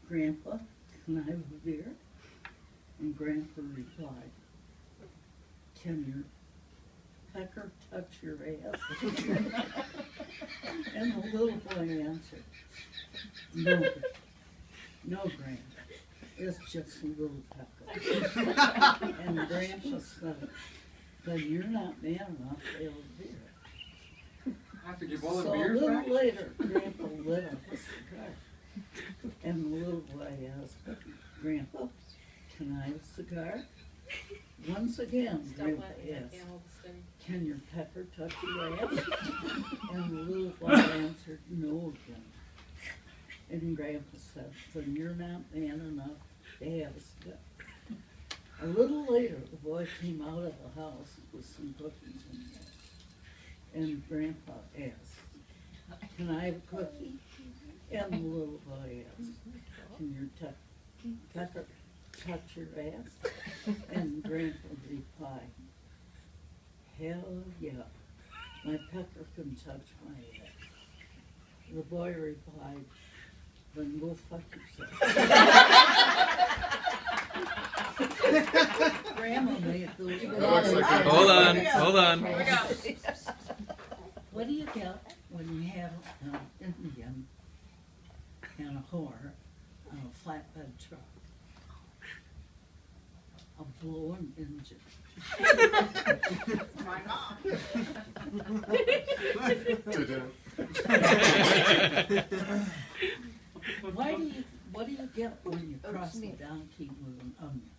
Grandpa, can I have a beer? And Grandpa replied, can your pecker touch your ass? And the little boy answered, no, no, Grandpa, it's just a little pecker. And Grandpa said, but you're not man enough to have a beer. I have to give all the So a beers little back? later, Grandpa lit up a cigar. And the little boy asked, Grandpa, can I have a cigar? Once again, Grandpa asked, can your pecker touch your ass? And the little boy answered, no again. And Grandpa said, then you're not man enough to have a cigar. A little later, the boy came out of the house with some cookies in there. And Grandpa asked, can I have a cookie? And the little boy asked, can your pecker touch your ass? And Grandpa replied, hell yeah, my pecker can touch my ass. The boy replied, then go fuck yourself. Grandma made those. Hold on. What do you get when you have an Indian and a whore on a flatbed truck? A blowing engine. My mom. What do you get when you cross the donkey with an onion?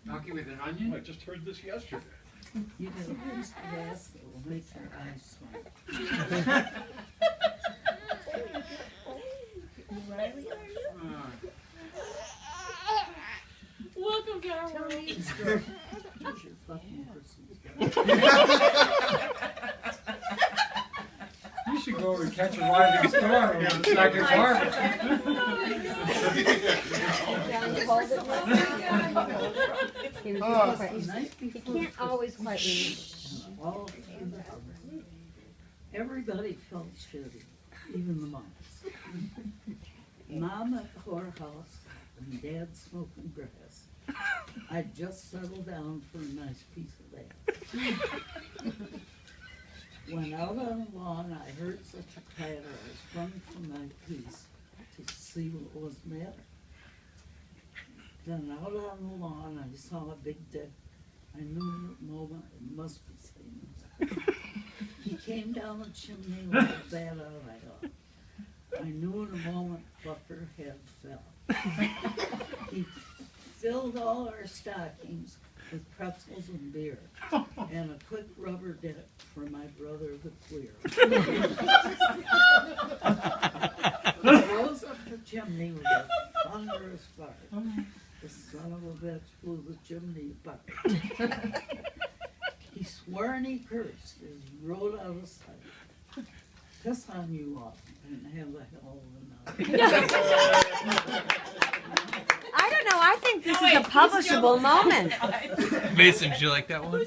Donkey with an onion? I just heard this yesterday. You get a piece of gas that will make your eyes smile. Welcome to our world. Here's your fucking Christmas. You should go over and catch a rising star in the second part. He can't always quite remember. Everybody felt shitty, even the moms. Mom at the whorehouse and Dad smoking grass. I'd just settled down for a nice piece of that. Went out on the lawn, I heard such a clatter, I sprung from my piece to see what was the matter. Then out on the lawn, I saw a big dick. I knew in a moment it must be Satan. He came down the chimney with a bat out I thought. I knew in a moment fucker head fell. He filled all our stockings with pretzels and beer, and a quick rubber dip for my brother the queer. He rose up the chimney with a thunderous fart. The son of a bitch blew the chimney apart. He swore and he cursed as he rode out of sight. Piss on you all and have a hell of a night. I don't know. I think this is a publishable moment. Mason, did you like that one?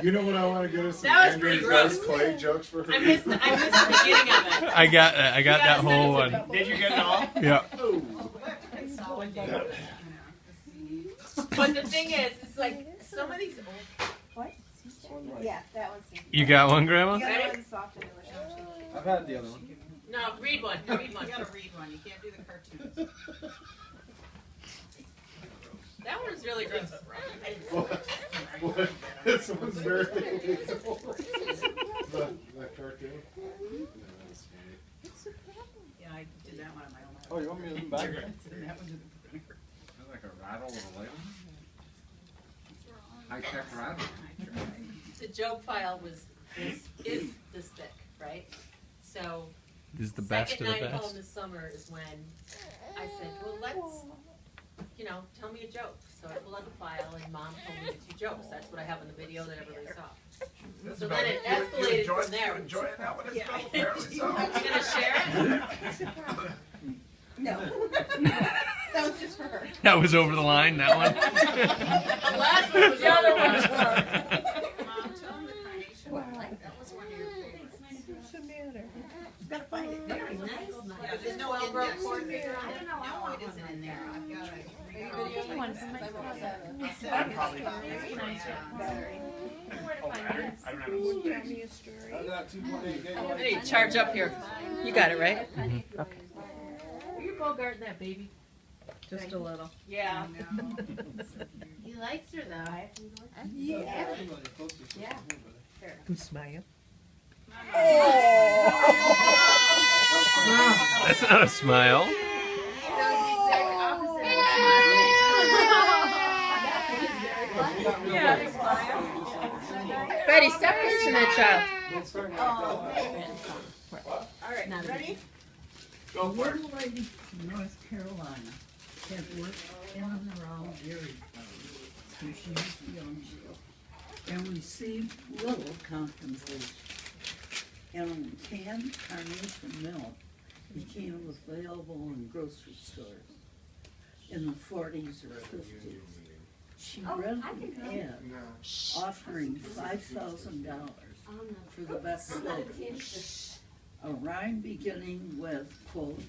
You know what I want to get us some That was pretty Andrew's gross. Guys Clay jokes for her? I missed the beginning of it. I got that whole one. Did you get it all? Yeah. But the thing is, it's like some of these old. What? Yeah, that one's. You got one, Grandma? The other one's soft and delicious. I've had the other one. No, read one. Read one. You gotta read one. You can't do the cartoons. That one's really gross. What? This one's very believable. The cartoon? Yeah, that's funny. Yeah, I did that one on my own. Oh, you want me to lean back? That one did the vinegar. Is that like a rattle with a ladle? High-tech rattle. The joke file is this thick, right? So This is the best of second the night home best. this summer is when I said, well, let's, tell me a joke. So I pulled out the file and Mom told me the 2 jokes. That's what I have in the video that everybody saw. So then it escalated from there. Enjoy it now, but it's Yeah. apparently so. You gonna share it? No. That was just for her. That was over the line, that one. The last one was the other one. Mom, tell him the carnation. That was one of your favorites. What's the matter? You gotta find it. Very nice. There's no index. I don't know. isn't in there. I've got a. Taking one from my I'm probably not. I don't have a I got 2.8 gigabytes. Hey, charge up here. You got it, right? Okay. Are you Bogarting that baby? Just a little. Yeah. He likes her though. Yeah. Yeah. I'm smiling. That's not a smile. Betty, stop kissing that child. All right, ready? A little lady from North Carolina had worked in and around dairy farms when she was a young girl and received little compensation. And canned carnation milk became available in grocery stores in the 40s or 50s. She read an ad offering $5,000 for the best slogan. A rhyme beginning with, quote,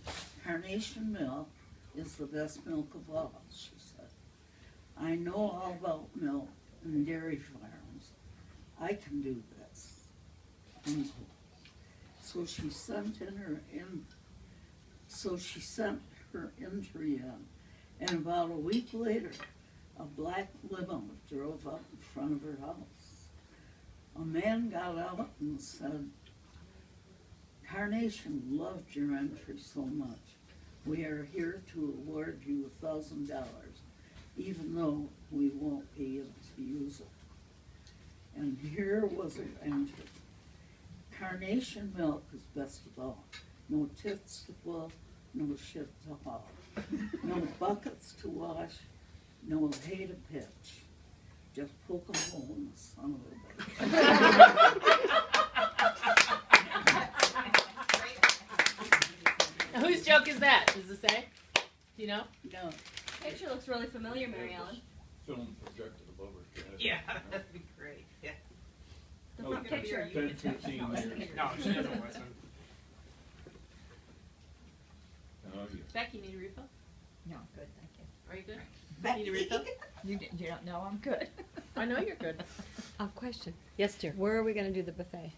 "Carnation milk is the best milk of all," she said. "I know all about milk and dairy farms. I can do this." Unquote. So she sent her entry in, and about a week later, a black limo drove up in front of her house. A man got out and said, "Carnation loved your entry so much. We are here to award you $1,000, even though we won't be able to use it." And here was an entry. "Carnation milk is best of all. No tits to pull, no shit to haul. No buckets to wash, no hay to pitch. Just poke a hole in the son of a bitch." Now, whose joke is that? Does it say? Do you know? No. Picture looks really familiar, Mary Ellen. Film projected above her head. Yeah, that'd be great. Yeah. The front picture. 10, 15 years. No, she doesn't listen. Oh, yeah. Becky, need a refill? No, I'm good, thank you. Are you good? Need a refill? You don't know I'm good. I know you're good. Question. Yes, dear. Where are we gonna do the buffet?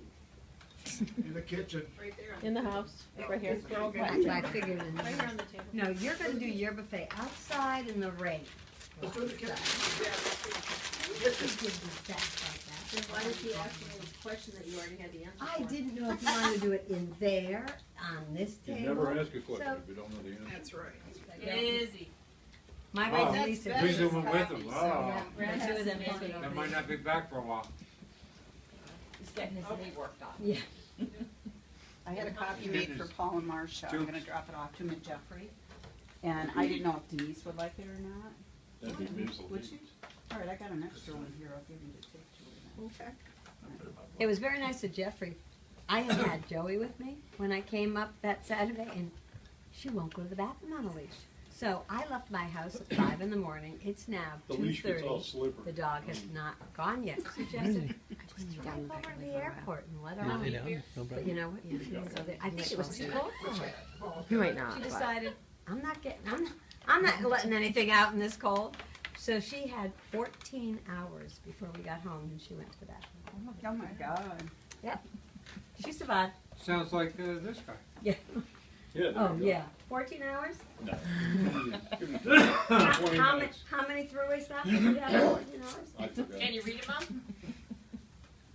In the kitchen. Right there. In the house, right here. I figured in. Right here on the table. No, you're gonna do your buffet outside in the rain. Let's do it in the kitchen. Why did you ask me a question that you already had the answer I for? didn't know if you wanted to do it in there, on this You table. never ask a question So- if you don't know the answer. That's right. Easy. My Oh. wife Lisa. Please do it with them. Oh. Brad has them easy. That might not be back for a while. He's getting his knee worked on. Yeah. I had a copy made for Paul and Marcia. I'm gonna drop it off to him at Jeffrey. And I didn't know if Denise would like it or not. That's the musical Would she? pieces. All right, I got an extra one here. I'll give you to take to her. Okay. It was very nice of Jeffrey. I had Joey with me when I came up that Saturday, and she won't go to the bathroom on a leash. So I left my house at 5 in the morning. It's now The leash gets all 2:30. slippery. The dog has not gone yet. Suggested I just drive over to the airport and let her Lay out. down, no But problem. you know what? I think it was too cold for her. You might not. She decided, I'm not letting anything out in this cold. So she had 14 hours before we got home, and she went to the bathroom. Oh my God. She survived. Sounds like this guy. Yeah. Yeah, there Oh, you go. yeah. 14 hours? No. Give me 20 minutes. How many throughway stops did you have in 14 hours? I forgot. Can you read it, Mom?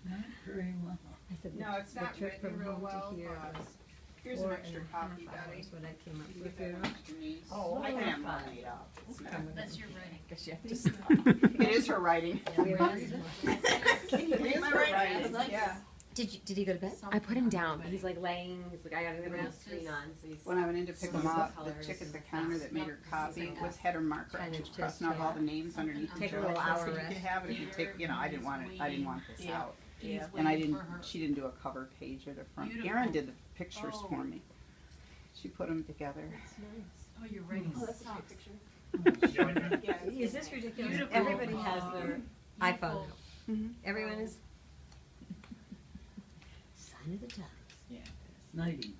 Not very well. I said, No, it's the not trip written from real home well, to here but was here's an 4 extra and a copy, half Betty. hours when I came up You for get that funeral. one to Denise. Oh, I okay. can't run it up. It's not- That's your writing. Guess you have to It is her writing. Yeah, we were- It is her writing, yeah. Did he go to bed? I put him down, but he's like laying. He's like, I gotta have my screen on. So he's. When I went in to pick them up, the chick at the counter that made her copy had her marker, Trying to just crossing off all the names underneath the Take a joke. little I hour said, you rest. could have it if you take, you know, I didn't want this out. Yeah. And she didn't do a cover page or the front. Erin did the pictures for me. She put them together. Oh, you're writing. Oh, that's a awesome. picture. Is this ridiculous? Beautiful. Everybody has their iPhone. Mhm. Everyone is. Sign of the times. Nighty.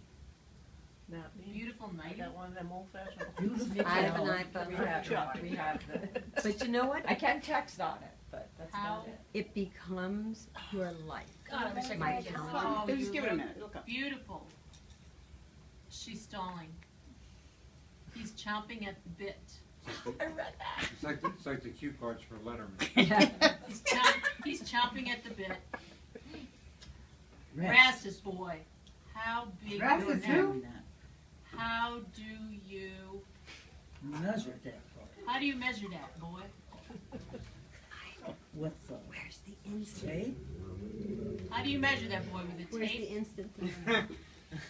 Not me. Beautiful I night. got one of them old fashioned. Beautiful. I have an We iPhone. have, we have the, But you know what? I can text on it, but that's How? about it. It becomes your life. God, I wish I My could get calendar. Oh, Just you give it a look minute, it'll come. Beautiful. She's stalling. He's chomping at the bit. It's like the cue cards for Letterman. He's chomping at the bit. Rest. Rastus boy, how big Rastus your too? neck? How do you Measure that boy. how do you measure that, boy? With the Where's the instant? tape. How do you measure that boy with a Where's the tape? instant thermometer?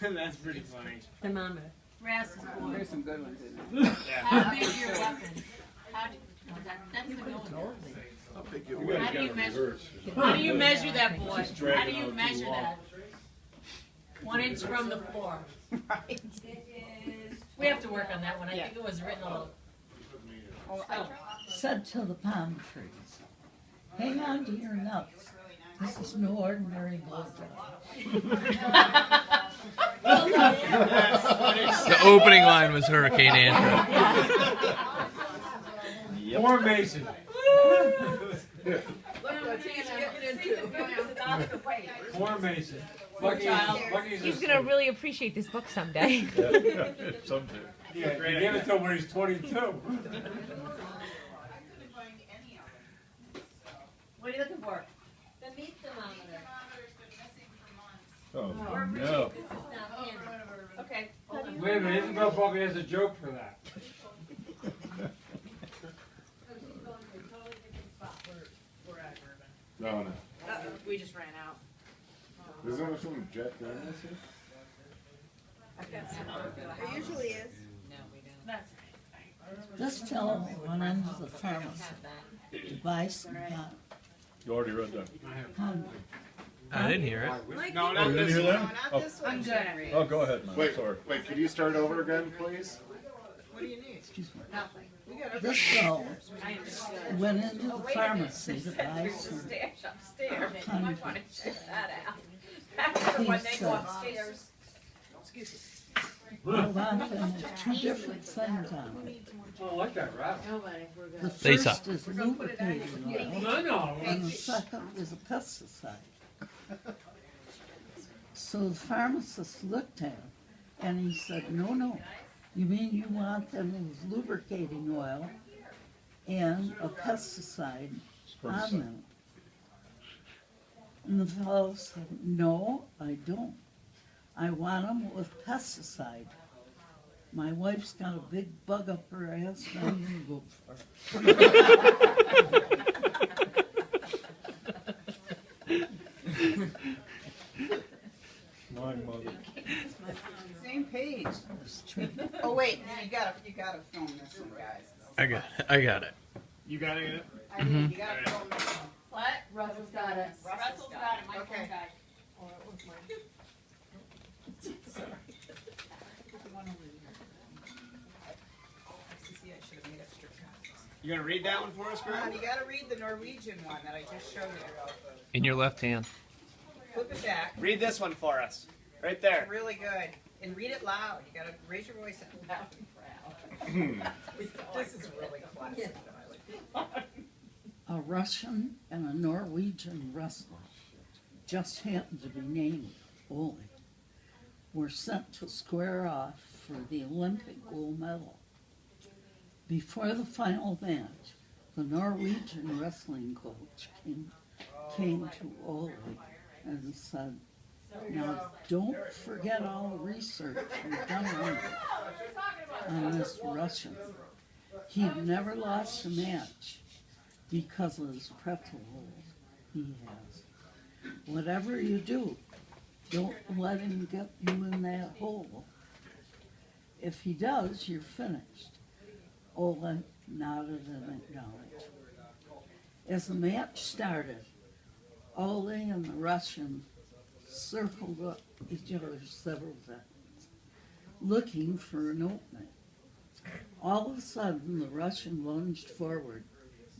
That's pretty funny. Thermometer? Rastus boy, There's some good ones in there. how big your weapon? How do no, that's the going I'll pick you How up. do you measure? How do you measure that boy? Just How drag do it you out measure too long. that? 1 inch from the floor. Right. We have to work on that one. I Yeah. think it was written a little. Oh, Oh. Said to the palm trees, hang on to your nuts. This is no ordinary blowjob. The opening line was Hurricane Andrew. Poor Mason. Poor Mason. Lucky He's gonna really appreciate this book someday. Someday. Yeah, you give it to him when he's 22. What are you looking for? The meat thermometer. Oh, no. This is not in. Okay. Wait a minute, Isabel probably has a joke for that. No, no. We just ran out. There's only some Jack Daniels here? It usually is. That's This fellow went into the pharmacy to buy some gun. You already read that. Hungry. I didn't hear it. No, not this one. No, not this one. I'm good at reading. Oh, go ahead, man. Wait, Sorry. wait, could you start over again, please? What do you need? Excuse me. Nothing. We got This fellow I understood. went into the pharmacy to buy some Stairs upstairs. You Hungry. might wanna check that out. After when they go upstairs. hold on to them with two different things on it. Oh, I like that rap. Nobody. We're The good. Lisa. first is lubricating oil, No, no. and the second is a pesticide. So the pharmacist looked at him, and he said, no, you mean you want them with lubricating oil and a pesticide on them? And the fellow said, no, I don't. I want them with pesticide. My wife's got a big bug up her ass, and I'm gonna go for it. My mother. Same page. It's true. Oh, wait, you gotta film this one, guys. I got it. You got it? I mean, you gotta film this one. What? Russell's got it. Russell's got it. My Okay. phone died. See, I should have made extra copies. You gonna read that one for us, Come on, you gotta read the Norwegian one that I just showed you. In your left hand. Flip it back. Read this one for us. Right It's there. really good. And read it loud. You gotta raise your voice and loud and proud. This is really classic. A Russian and a Norwegian wrestler, just happened to be named Ole, were sent to square off for the Olympic gold medal. Before the final match, the Norwegian wrestling coach came to Ole and said, now don't forget all the research you've done on this Russian. He'd never lost a match because of his pretzel holes he has. Whatever you do, don't let him get you in that hole. If he does, you're finished. Ola nodded and acknowledged. As the match started, Ole and the Russian circled up each other several times, looking for an opening. All of a sudden, the Russian lunged forward,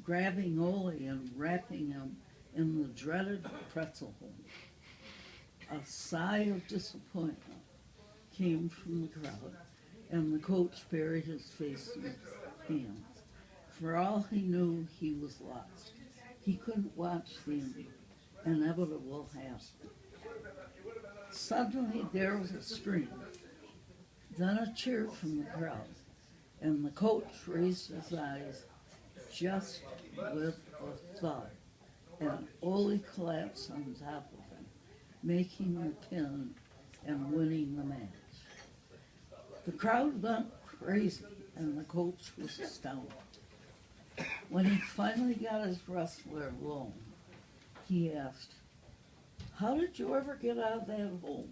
grabbing Ole and wrapping him in the dreaded pretzel hole. A sigh of disappointment came from the crowd, and the coach buried his face in his hands. For all he knew, he was lost. He couldn't watch the inevitable happen. Suddenly there was a scream, then a cheer from the crowd, and the coach raised his eyes just with a thud, and Ole collapsed on top of him, making the pin and winning the match. The crowd went crazy, and the coach was astounded. When he finally got his wrestler alone, he asked, "How did you ever get out of that hole?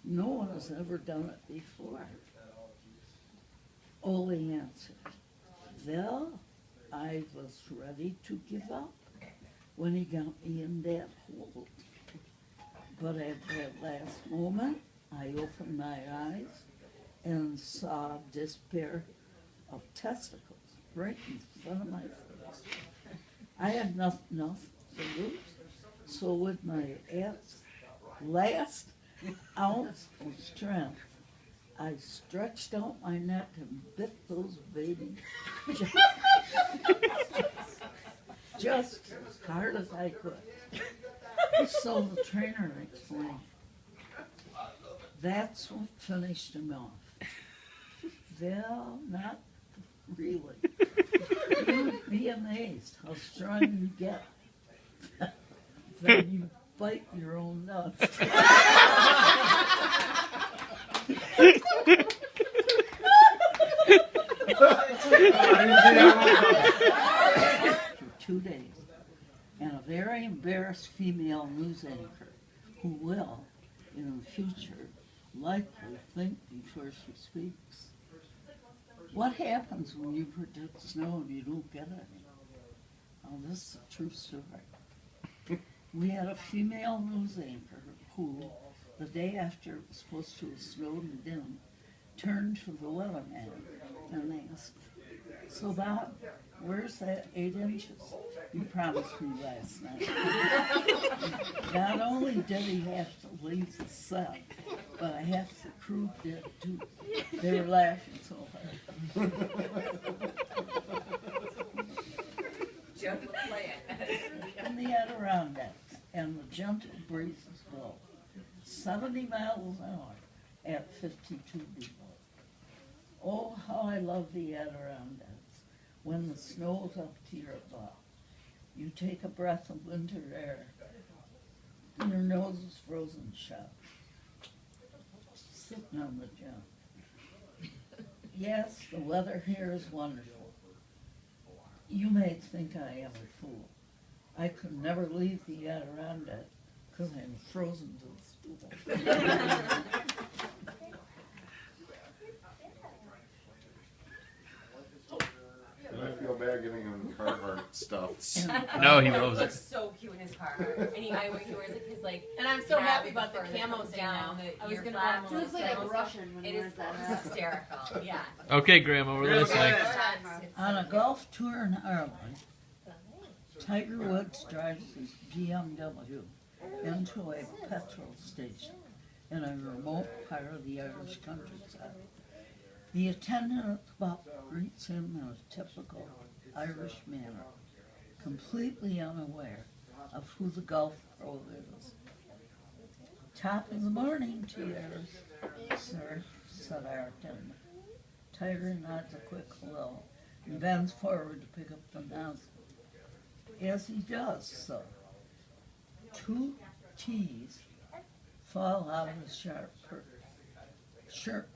No one has ever done it before." Ole answered, "Well, I was ready to give up when he got me in that hole. But at that last moment, I opened my eyes and saw this pair of testicles right in front of my face. I had nothing else to lose, so with my last ounce of strength, I stretched out my neck and bit those babies just as hard as I could." So the trainer explained, "That's what finished him off." Well, not really. You'd be amazed how strong you get. Then you bite your own nuts. For 2 days, and a very embarrassed female news anchor who will, in the future, likely think before she speaks. What happens when you predict snow and you don't get any? Oh, this is a true story. We had a female news anchor who, the day after it was supposed to have snowed and didn't, turned to the weatherman and asked, "So Bob, where's that 8 inches you promised me last night?" Not only did he have to leave the set, but half the crew did too. They were laughing so hard. In the Adirondacks, and the gentle breezes blow 70 miles an hour at 52 below. Oh, how I love the Adirondacks when the snow's up to your butt. You take a breath of winter air, and your nose is frozen shut. Sitting on the jump. Yes, the weather here is wonderful. You may think I am a fool. I could never leave the Adirondack because I'm frozen to the stool. I feel bad giving him Carhartt stuff. No, he He loves looks it. so cute in his car. And he wears like his like. And I'm so tab happy about the fur that camo comes thing now. down. I was Ear gonna flaps, buy one. It looks like a camo Russian stuff. when It he is wears that. hysterical. Yeah. Okay, Grandma, we're listening. On a golf tour in Ireland, Tiger Woods drives his BMW into a petrol station in a remote part of the Irish countryside. The attendant at the pump greets him in a typical Irish manner, completely unaware of who the golf pro is. "Top of the morning to yours, sir," said our attendant. Tiger nods a quick hello and bends forward to pick up the nozzle. As he does so, 2 tees fall out of his shirt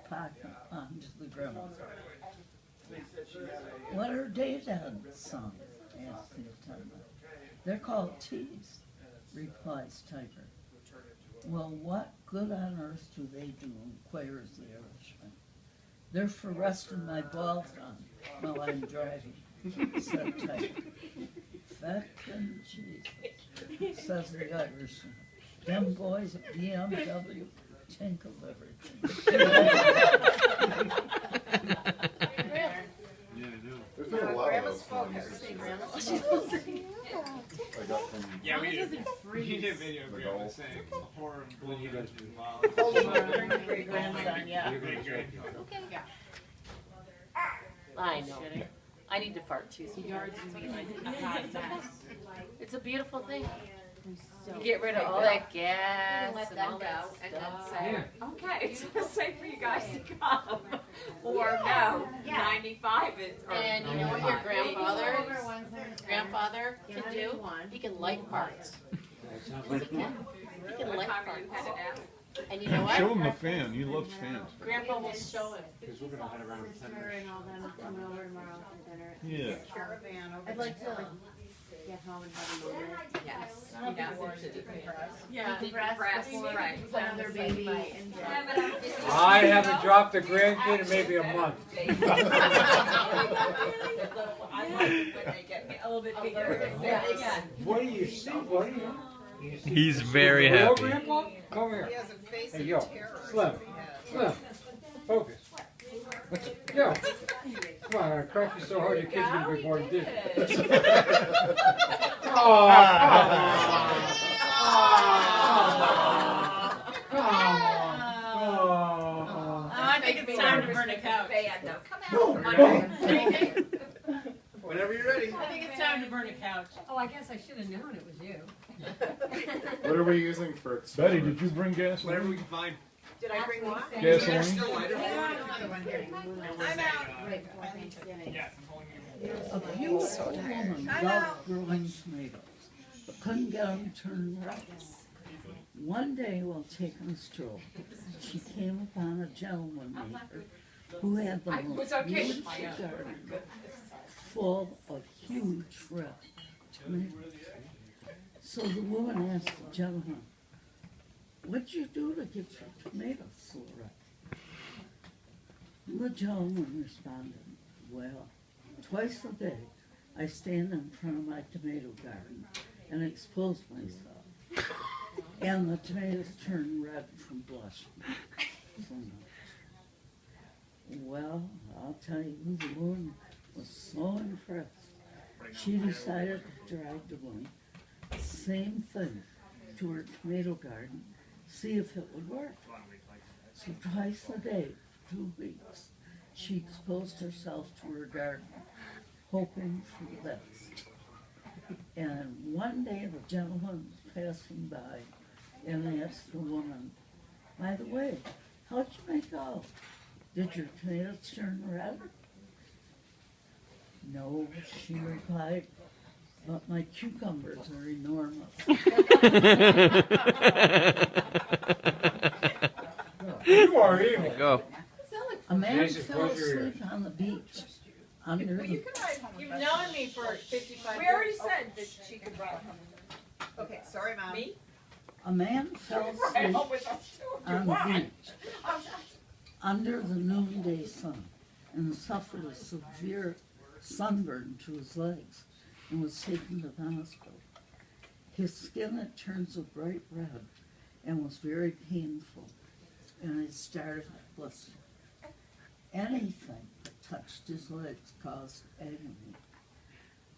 pocket onto the ground. "What are they then, son?" asked the attendant. "They're called tees," replies Tiger. "Well, what good on earth do they do?" inquires the Irishman. "They're for resting my balls on while I'm driving," said Tiger. "Feckin' Jesus," says the Irishman. "Them boys at BMW think of everything." There's been a lot of those ones. Grandma's Like I got from. Yeah, we did. freeze. We did a video The of goal. Grandma saying horror and bullying and Oh, violence. my great-grandson, yeah. Okay. I know. I need to fart too. So yards and me like a hot mess. It's a beautiful thing. You get rid of all that gas let and them all that go and then stuff. say, Yeah. okay, it's safe for you guys to come. Or no, 95 is. or And you know what your grandfather can do? He can light farts. He can What light time are you farts. headed out? And you know Show what? him the fan, he loves fans. Grandpa will show him. Because we're gonna head around 10 minutes. And all them coming over tomorrow for dinner. Yeah. Caravan over I'd like to get home and have a moment. Yes. Yeah. Decompress, right. another baby. I haven't dropped a grandkid in maybe a month. A little bit bigger. What do you see, buddy? He's very Hello, happy. Grandpa? Come here. He has a face Hey, of yo, terror. Slim. Slim. Focus. Yo. Come on, I crack you so hard your kid's gonna be born dead. Oh, come on. I think it's time to burn a couch. Whenever you're ready. I think it's time to burn a couch. Oh, I guess I should have known it was you. What are we using for Betty, experiments? did you bring Whatever gasoline? we can find. Did I bring what? Gasoline? Another one here. I'm out. Yes, I'm holding you. A beautiful woman loved growing tomatoes, but couldn't get them turned right. One day while taking a stroll, she came upon a gentleman maker who had the most beautiful garden full of huge red tomatoes. So the woman asked the gentleman, "What'd you do to get your tomatoes so red?" The gentleman responded, "Well, twice a day I stand in front of my tomato garden and expose myself. And the tomatoes turn red from blushing so much." Well, I'll tell you, the woman was so impressed. She decided to try doing the same thing to her tomato garden, see if it would work. So twice a day for 2 weeks, she exposed herself to her garden, hoping for the best. And one day the gentleman was passing by and asked the woman, "By the way, how'd you make out? Did your tomatoes turn red?" "No," she replied, "but my cucumbers are enormous." You are evil. Go. A man Jason, fell close your ears. asleep on the beach under the You've known me for 55 years. We already said that she could ride home. Okay, sorry, Mom. Me? A man fell Ride asleep home with us too if you on the want. beach under the noonday sun and suffered a severe sunburn to his legs and was taken to the hospital. His skin had turned a bright red and was very painful, and it started to blister. Anything that touched his legs caused agony.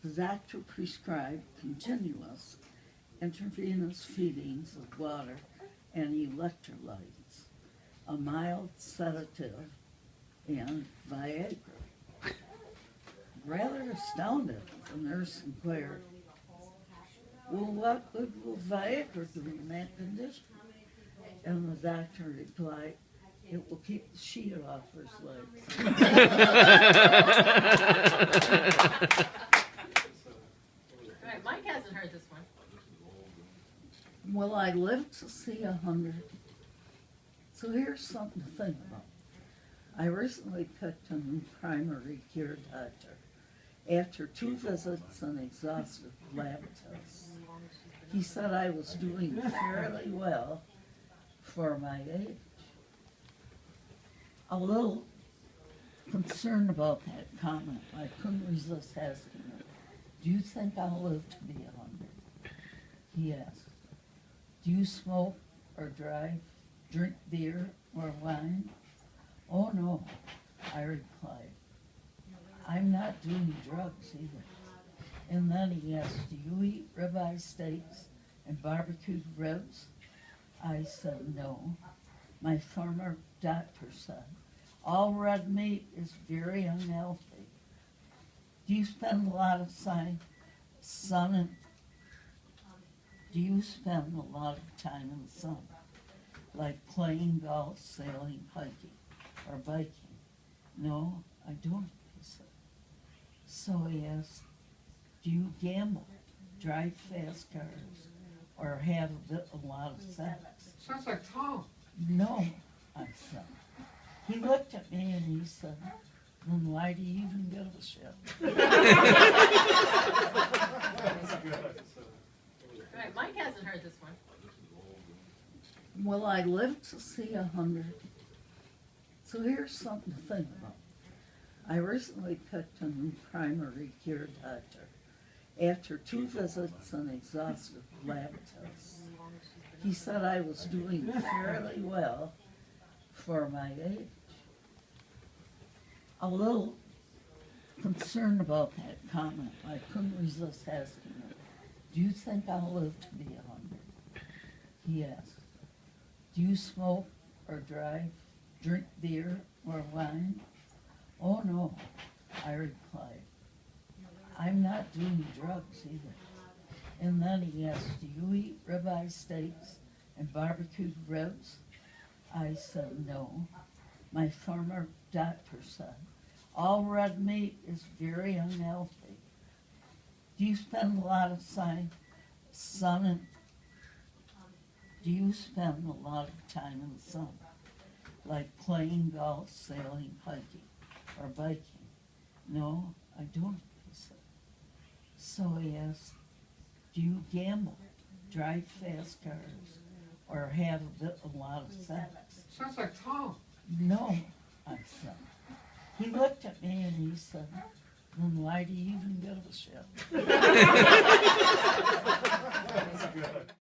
The doctor prescribed continuous intravenous feedings of water and electrolytes, a mild sedative, and Viagra. Rather astounded, the nurse inquired, "Well, what good will Viagra do in that condition?" And the doctor replied, "It will keep the sheet off his legs." All right, Mike hasn't heard this one. Well, I lived to see 100. So here's something to think about. I recently picked a new primary care doctor after 2 visits and exhaustive lab tests. He said I was doing fairly well for my age. A little concerned about that comment. I couldn't resist asking him, "Do you think I'll live to be 100? He asked. "Do you smoke or drive, drink beer or wine?" "Oh no," I replied. "I'm not doing drugs either." And then he asked, do you eat ribeye steaks and barbecued ribs? I said, no. My former doctor said, all red meat is very unhealthy. Do you spend a lot of do you spend a lot of time in the sun? Like playing golf, sailing, hiking, or biking? No, I don't, he said. So he asked, do you gamble, drive fast cars, or have a lot of sex? Sounds like Tom. No, I said. He looked at me and he said, then why do you even give a shit? All right, Mike hasn't heard this one. Will I live to see 100? So here's something to think about. I recently picked a new primary care doctor after 2 visits and exhaustive lab tests. He said I was doing fairly well for my age. A little concerned about that comment. I couldn't resist asking him, do you think I'll live to be 100? He asked, do you smoke or drive, drink beer or wine? Oh no, I replied. I'm not doing drugs either. And then he asked, do you eat ribeye steaks and barbecued ribs? I said, no. My former doctor said, all red meat is very unhealthy. Do you spend a lot of time in the sun? Like playing golf, sailing, hiking, or biking? No, I don't, he said. So he asked, do you gamble, drive fast cars, or have a lot of sex? Sounds like Tom. No, I said. He looked at me and he said, then why do you even give a shit?